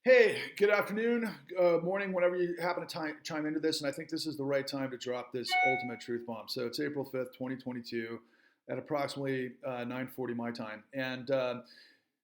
Hey, good afternoon, morning, whenever you happen to chime into this. And I think this is the right time to drop this ultimate truth bomb. So it's April 5th, 2022 at approximately 9:40 my time. And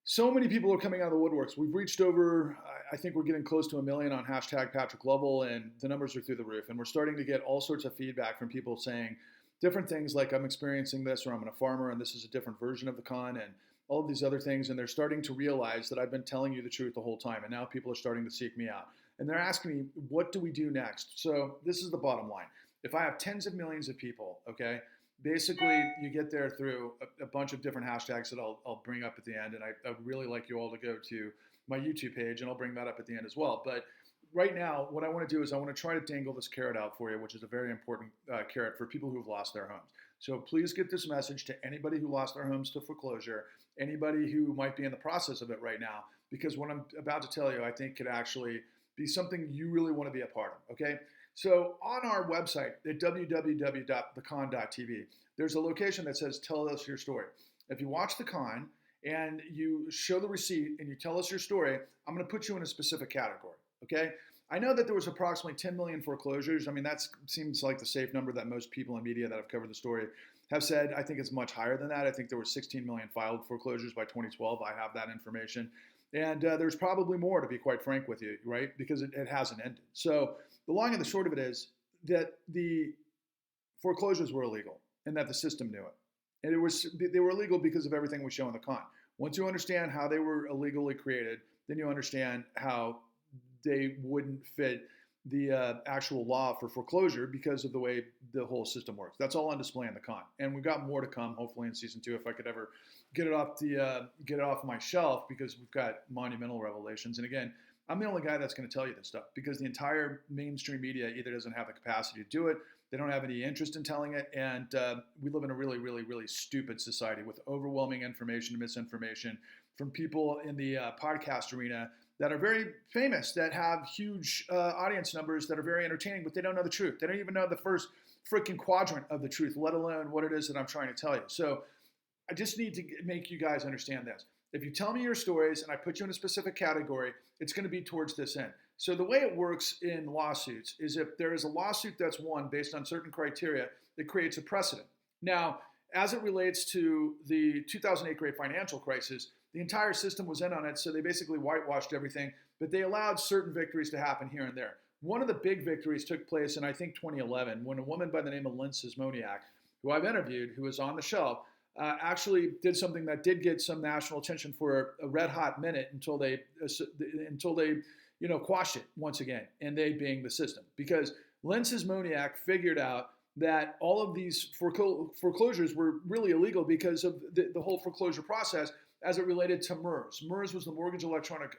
so many people are coming out of the woodworks. We've reached over, I think we're getting close to a million on hashtag Patrick Lovell, and the numbers are through the roof. And we're starting to get all sorts of feedback from people saying different things like, I'm experiencing this, or I'm a farmer, and this is a different version of the con, and all of these other things. And they're starting to realize that I've been telling you the truth the whole time. And now people are starting to seek me out. And they're asking me, what do we do next? So this is the bottom line. If I have tens of millions of people, okay, basically you get there through a bunch of different hashtags that I'll bring up at the end. And I would really like you all to go to my YouTube page, and I'll bring that up at the end as well. But right now, what I want to do is I want to try to dangle this carrot out for you, which is a very important carrot for people who've lost their homes. So please get this message to anybody who lost their homes to foreclosure, anybody who might be in the process of it right now, because what I'm about to tell you, I think could actually be something you really want to be a part of, okay? So on our website at www.thecon.tv, there's a location that says tell us your story. If you watch the con and you show the receipt and you tell us your story, I'm going to put you in a specific category, okay? I know that there was approximately 10 million foreclosures. I mean, that seems like the safe number that most people in media that have covered the story have said. I think it's much higher than that. I think there were 16 million filed foreclosures by 2012. I have that information. And there's probably more, to be quite frank with you, right? Because it hasn't ended. So the long and the short of it is that the foreclosures were illegal and that the system knew it. And they were illegal because of everything we show in the con. Once you understand how they were illegally created, then you understand how they wouldn't fit the actual law for foreclosure because of the way the whole system works. That's all on display in the con, and we've got more to come. Hopefully in season 2, if I could ever get it off my shelf, because we've got monumental revelations. And again, I'm the only guy that's going to tell you this stuff, because the entire mainstream media either doesn't have the capacity to do it, they don't have any interest in telling it, and we live in a really, really, really stupid society with overwhelming information and misinformation from people in the podcast arena that are very famous, that have huge audience numbers, that are very entertaining, but they don't know the truth. They don't even know the first freaking quadrant of the truth, let alone what it is that I'm trying to tell you. So I just need to make you guys understand this. If you tell me your stories and I put you in a specific category, it's going to be towards this end. So the way it works in lawsuits is, if there is a lawsuit that's won based on certain criteria, it creates a precedent. Now, as it relates to the 2008 great financial crisis, the entire system was in on it, so they basically whitewashed everything, but they allowed certain victories to happen here and there. One of the big victories took place in, I think, 2011, when a woman by the name of Lynn Sismoniak, who I've interviewed, who was on the show, actually did something that did get some national attention for a red hot minute until they quashed it once again, and they being the system. Because Lynn Sismoniak figured out that all of these foreclosures were really illegal because of the whole foreclosure process as it related to MERS. MERS was the mortgage electronic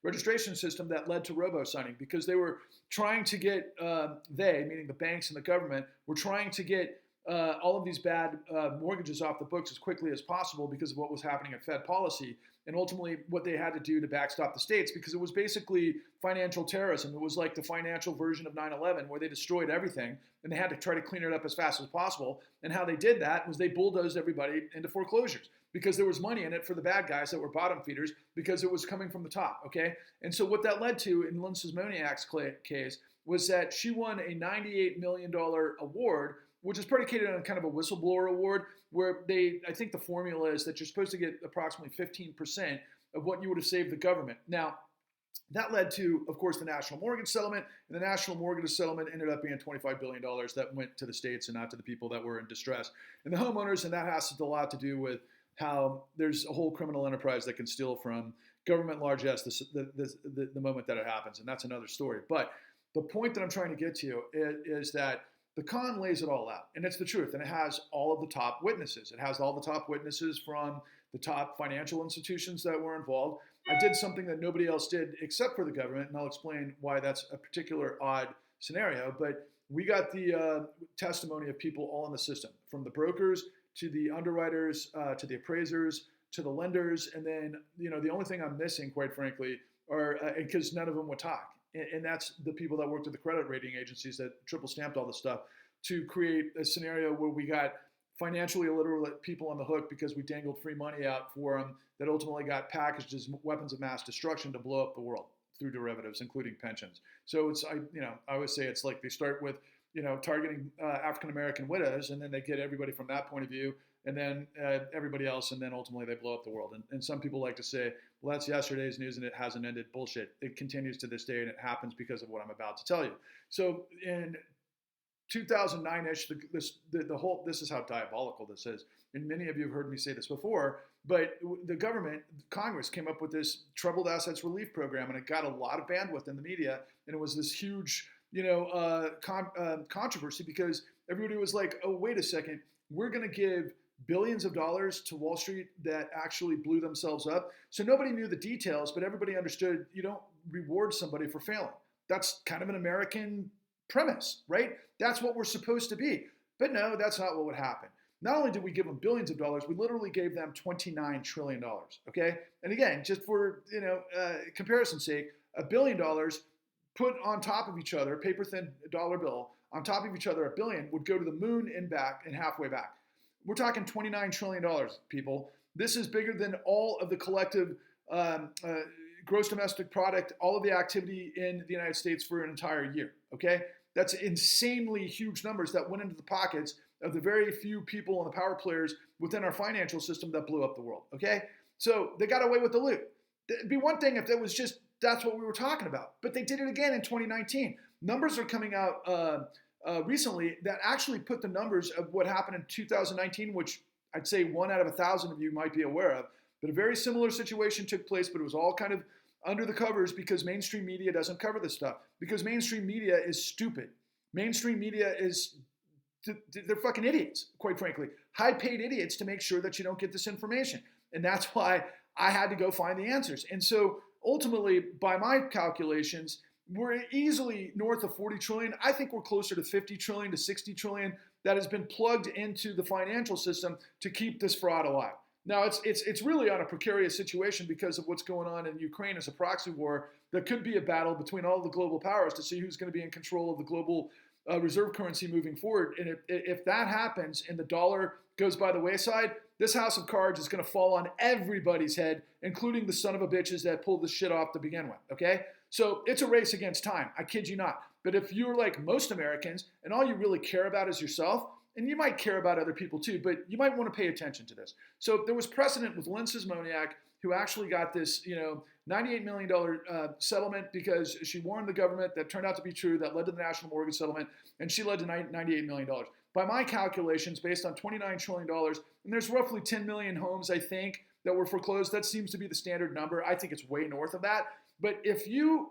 registration system that led to robo-signing, because they were trying to get, meaning the banks and the government, were trying to get all of these bad mortgages off the books as quickly as possible because of what was happening at Fed policy, and ultimately what they had to do to backstop the states, because it was basically financial terrorism. It was like the financial version of 9/11, where they destroyed everything and they had to try to clean it up as fast as possible. And how they did that was they bulldozed everybody into foreclosures, because there was money in it for the bad guys that were bottom feeders, because it was coming from the top, okay? And so what that led to in Lynn Sismoniak's case was that she won a $98 million award, which is predicated on kind of a whistleblower award, where I think the formula is that you're supposed to get approximately 15% of what you would have saved the government. Now, that led to, of course, the national mortgage settlement, and the national mortgage settlement ended up being $25 billion that went to the states and not to the people that were in distress and the homeowners. And that has a lot to do with how there's a whole criminal enterprise that can steal from government largesse the moment that it happens. And that's another story. But the point that I'm trying to get to is that the con lays it all out, and it's the truth, and it has all of the top witnesses. It has all the top witnesses from the top financial institutions that were involved. I did something that nobody else did except for the government, and I'll explain why that's a particular odd scenario, but we got the testimony of people all in the system, from the brokers to the underwriters to the appraisers to the lenders, and then the only thing I'm missing, quite frankly, are because none of them would talk. And that's the people that worked with the credit rating agencies that triple stamped all this stuff to create a scenario where we got financially illiterate people on the hook because we dangled free money out for them that ultimately got packaged as weapons of mass destruction to blow up the world. through derivatives, including pensions. So I always say it's like they start with, targeting African American widows, and then they get everybody from that point of view, and then everybody else, and then ultimately they blow up the world. And some people like to say, well, that's yesterday's news and it hasn't ended. Bullshit. It continues to this day, and it happens because of what I'm about to tell you. So in 2009-ish, this is how diabolical this is. And many of you have heard me say this before, but the government, Congress, came up with this troubled assets relief program, and it got a lot of bandwidth in the media, and it was this huge, controversy because everybody was like, oh, wait a second, we're going to give billions of dollars to Wall Street that actually blew themselves up. So nobody knew the details, but everybody understood you don't reward somebody for failing. That's kind of an American premise, right? That's what we're supposed to be. But no, that's not what would happen. Not only did we give them billions of dollars, we literally gave them $29 trillion, okay? And again, just for comparison's sake, $1 billion put on top of each other, paper thin dollar bill, on top of each other, $1 billion would go to the moon and back and halfway back. We're talking $29 trillion, people. This is bigger than all of the collective gross domestic product, all of the activity in the United States for an entire year, okay? That's insanely huge numbers that went into the pockets of the very few people and the power players within our financial system that blew up the world, okay? So they got away with the loot. It'd be one thing if it was just, that's what we were talking about. But they did it again in 2019. Numbers are coming out recently that actually put the numbers of what happened in 2019, which I'd say 1 out of 1,000 of you might be aware of. But a very similar situation took place, but it was all kind of under the covers because mainstream media doesn't cover this stuff. Because mainstream media is stupid. Mainstream media is, they're fucking idiots, quite frankly. High-paid idiots to make sure that you don't get this information. And that's why I had to go find the answers. And so ultimately, by my calculations, we're easily north of 40 trillion. I think we're closer to 50 trillion to 60 trillion that has been plugged into the financial system to keep this fraud alive. Now, it's really on a precarious situation because of what's going on in Ukraine as a proxy war that could be a battle between all the global powers to see who's going to be in control of the global reserve currency moving forward. And if that happens and the dollar goes by the wayside, this house of cards is going to fall on everybody's head, including the son of a bitches that pulled this shit off to begin with, okay? So it's a race against time. I kid you not. But if you're like most Americans and all you really care about is yourself, and you might care about other people too, but you might want to pay attention to this. So there was precedent with Lynn Sismoniak, who actually got this, $98 million settlement because she warned the government. That turned out to be true. That led to the national mortgage settlement, and she led to $98 million. By my calculations, based on $29 trillion, and there's roughly 10 million homes, I think, that were foreclosed. That seems to be the standard number. I think it's way north of that. But if you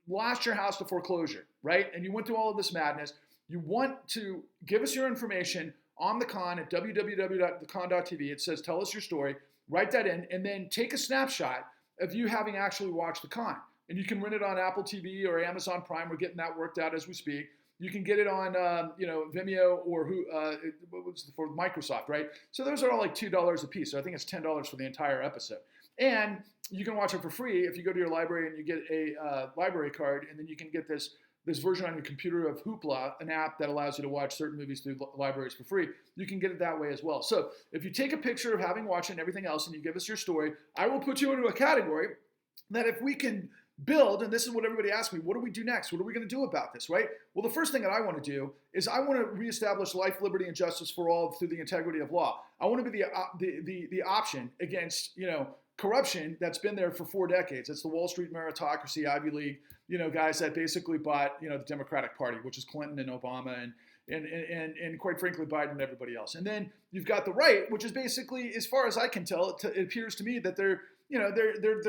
lost your house to foreclosure, right, and you went through all of this madness, you want to give us your information on the con at www.thecon.tv. It says, tell us your story. Write that in, and then take a snapshot of you having actually watched the con. And you can rent it on Apple TV or Amazon Prime. We're getting that worked out as we speak. You can get it on, Vimeo or for Microsoft, right? So those are all like $2 a piece. So I think it's $10 for the entire episode. And you can watch it for free if you go to your library and you get a library card, and then you can get this version on your computer of Hoopla, an app that allows you to watch certain movies through libraries for free. You can get it that way as well. So if you take a picture of having watched it and everything else and you give us your story, I will put you into a category that if we can build, and this is what everybody asks me, what do we do next? What are we going to do about this, right? Well, the first thing that I want to do is I want to reestablish life, liberty, and justice for all through the integrity of law. I want to be the option against, corruption that's been there for 4 decades. It's the Wall Street meritocracy, Ivy League, guys that basically bought, the Democratic Party, which is Clinton and Obama and quite frankly, Biden and everybody else. And then you've got the right, which is basically, as far as I can tell, it appears to me that they're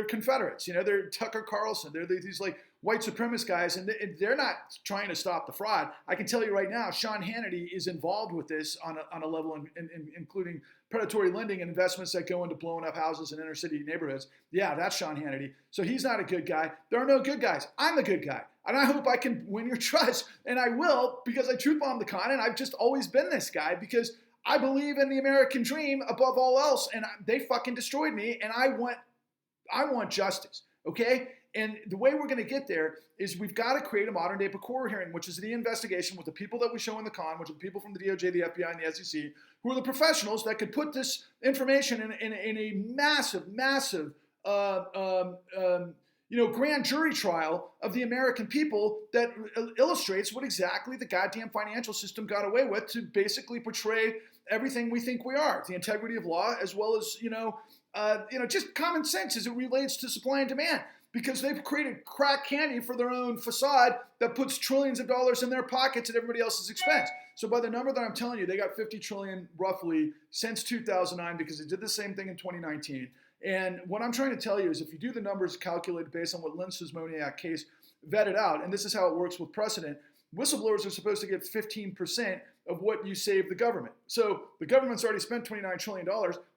Confederates. They're Tucker Carlson. They're these like white supremacist guys, and they're not trying to stop the fraud. I can tell you right now, Sean Hannity is involved with this on a level, including predatory lending and investments that go into blowing up houses in inner city neighborhoods. Yeah, that's Sean Hannity. So he's not a good guy. There are no good guys. I'm the good guy. And I hope I can win your trust. And I will, because I truth bomb the con, and I've just always been this guy because I believe in the American dream above all else. And they fucking destroyed me, and I want justice, okay? And the way we're going to get there is we've got to create a modern day PCOR hearing, which is the investigation with the people that we show in the con, which are the people from the DOJ, the FBI, and the SEC, who are the professionals that could put this information in a massive grand jury trial of the American people that illustrates what exactly the goddamn financial system got away with to basically portray everything we think we are, the integrity of law, as well as, just common sense as it relates to supply and demand. Because they've created crack candy for their own facade that puts trillions of dollars in their pockets at everybody else's expense. So by the number that I'm telling you, they got 50 trillion roughly since 2009 because they did the same thing in 2019. And what I'm trying to tell you is if you do the numbers calculated based on what Lynn Sismoniak case vetted out, and this is how it works with precedent, whistleblowers are supposed to get 15% of what you save the government. So the government's already spent $29 trillion.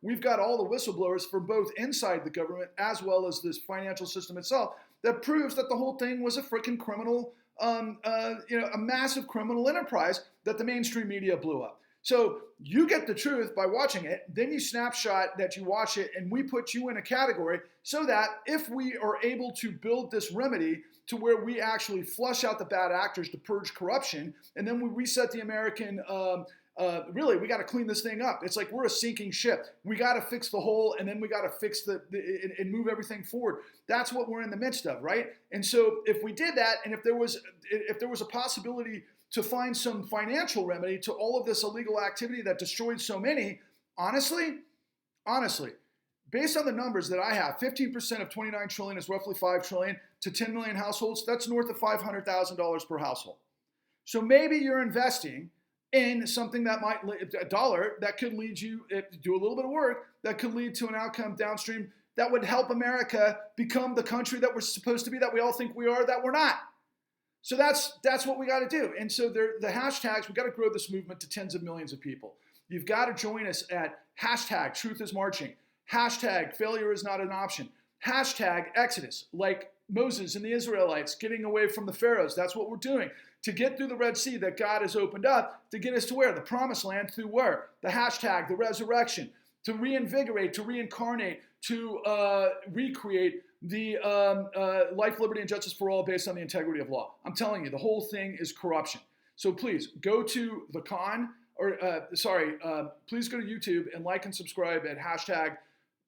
We've got all the whistleblowers from both inside the government as well as this financial system itself that proves that the whole thing was a freaking criminal, a massive criminal enterprise that the mainstream media blew up. So you get the truth by watching it, then you snapshot that you watch it, and we put you in a category so that if we are able to build this remedy to where we actually flush out the bad actors to purge corruption, and then we reset the American, really, we got to clean this thing up. It's like we're a sinking ship. We got to fix the hole, and then we got to fix and move everything forward. That's what we're in the midst of, right? And so if we did that, and if there was a possibility to find some financial remedy to all of this illegal activity that destroyed so many, honestly, based on the numbers that I have, 15% of 29 trillion is roughly 5 trillion to 10 million households. That's north of $500,000 per household. So maybe you're investing in something that might, a dollar that could lead you, do a little bit of work, that could lead to an outcome downstream that would help America become the country that we're supposed to be, that we all think we are, that we're not. So that's what we got to do. And so the hashtags, we got to grow this movement to tens of millions of people. You've got to join us at hashtag truth is marching, hashtag failure is not an option, hashtag Exodus, like Moses and the Israelites getting away from the pharaohs. That's what we're doing to get through the Red Sea that God has opened up to get us to where? The promised land. Through where? The hashtag, the resurrection, to reinvigorate, to reincarnate, to recreate the life, liberty, and justice for all based on the integrity of law. I'm telling you, the whole thing is corruption. So please go to the con, please go to YouTube and like and subscribe at hashtag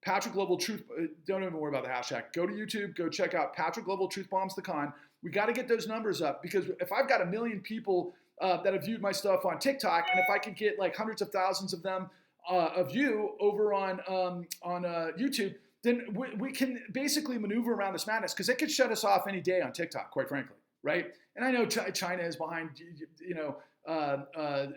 Patrick Lovell Truth. Don't even worry about the hashtag. Go to YouTube, go check out Patrick Lovell Truth Bombs the Con. We got to get those numbers up because if I've got 1 million people that have viewed my stuff on TikTok, and if I could get like hundreds of thousands of them of you over on YouTube, then we can basically maneuver around this madness because it could shut us off any day on TikTok, quite frankly, right? And I know China is behind,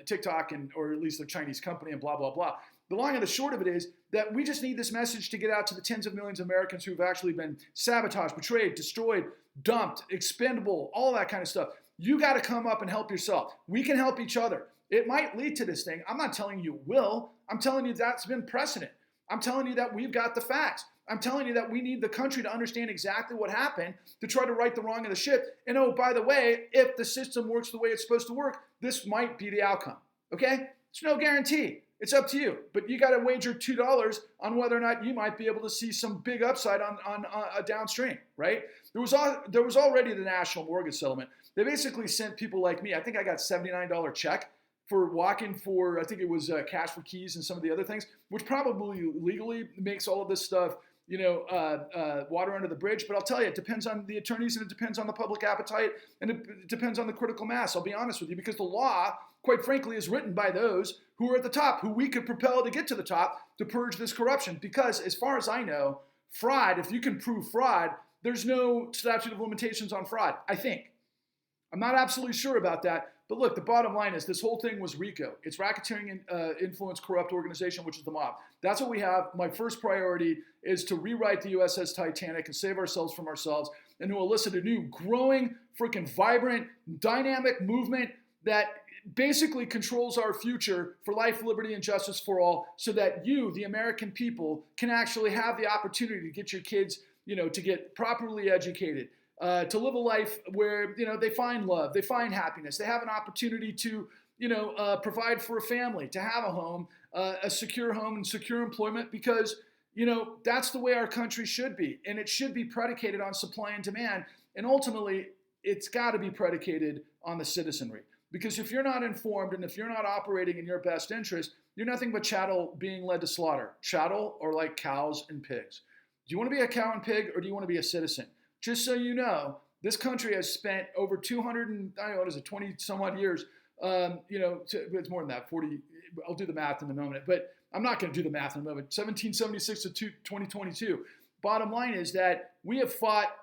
TikTok or at least the Chinese company and blah, blah, blah. The long and the short of it is that we just need this message to get out to the tens of millions of Americans who've actually been sabotaged, betrayed, destroyed, dumped, expendable, all that kind of stuff. You got to come up and help yourself. We can help each other. It might lead to this thing. I'm not telling you it will. I'm telling you that's been precedent. I'm telling you that we've got the facts. I'm telling you that we need the country to understand exactly what happened to try to right the wrong of the ship. And oh, by the way, if the system works the way it's supposed to work, this might be the outcome. Okay? It's no guarantee. It's up to you. But you got to wager $2 on whether or not you might be able to see some big upside on a downstream, right? There was already the national mortgage settlement. They basically sent people like me. I think I got $79 check for walking for, I think it was cash for keys and some of the other things, which probably legally makes all of this stuff water under the bridge. But I'll tell you, it depends on the attorneys and it depends on the public appetite and it depends on the critical mass. I'll be honest with you, because the law, quite frankly, is written by those who are at the top, who we could propel to get to the top to purge this corruption. Because as far as I know, fraud, if you can prove fraud, there's no statute of limitations on fraud, I think. I'm not absolutely sure about that. But look, the bottom line is this whole thing was RICO. It's racketeering and influence corrupt organization, which is the mob. That's what we have. My first priority is to rewrite the USS Titanic and save ourselves from ourselves and to elicit a new, growing, freaking vibrant, dynamic movement that basically controls our future for life, liberty, and justice for all so that you, the American people, can actually have the opportunity to get your kids, to get properly educated, to live a life where, they find love, they find happiness, they have an opportunity to, provide for a family, to have a home, a secure home and secure employment because, that's the way our country should be. And it should be predicated on supply and demand. And ultimately, it's got to be predicated on the citizenry. Because if you're not informed and if you're not operating in your best interest, you're nothing but chattel being led to slaughter. Chattel are like cows and pigs. Do you want to be a cow and pig or do you want to be a citizen? just so you know, this country has spent over 200 and, I don't know, what is it, 20 some odd years, it's more than that, 40, I'll do the math in a moment, but I'm not going to do the math in a moment, 1776 to 2022. Bottom line is that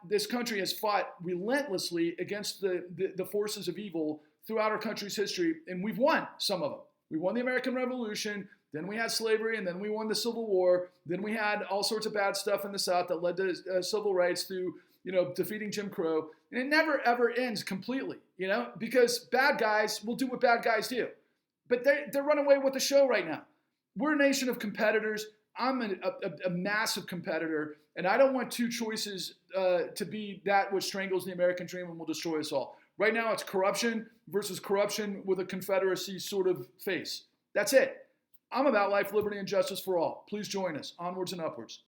this country has fought relentlessly against the forces of evil throughout our country's history, and we've won some of them. We won the American Revolution, then we had slavery, and then we won the Civil War, then we had all sorts of bad stuff in the South that led to civil rights through, defeating Jim Crow, and it never ever ends completely, because bad guys will do what bad guys do. But they're running away with the show right now. We're a nation of competitors. I'm a massive competitor, and I don't want two choices to be that which strangles the American dream and will destroy us all. Right now, it's corruption versus corruption with a Confederacy sort of face. That's it. I'm about life, liberty, and justice for all. Please join us. Onwards and upwards.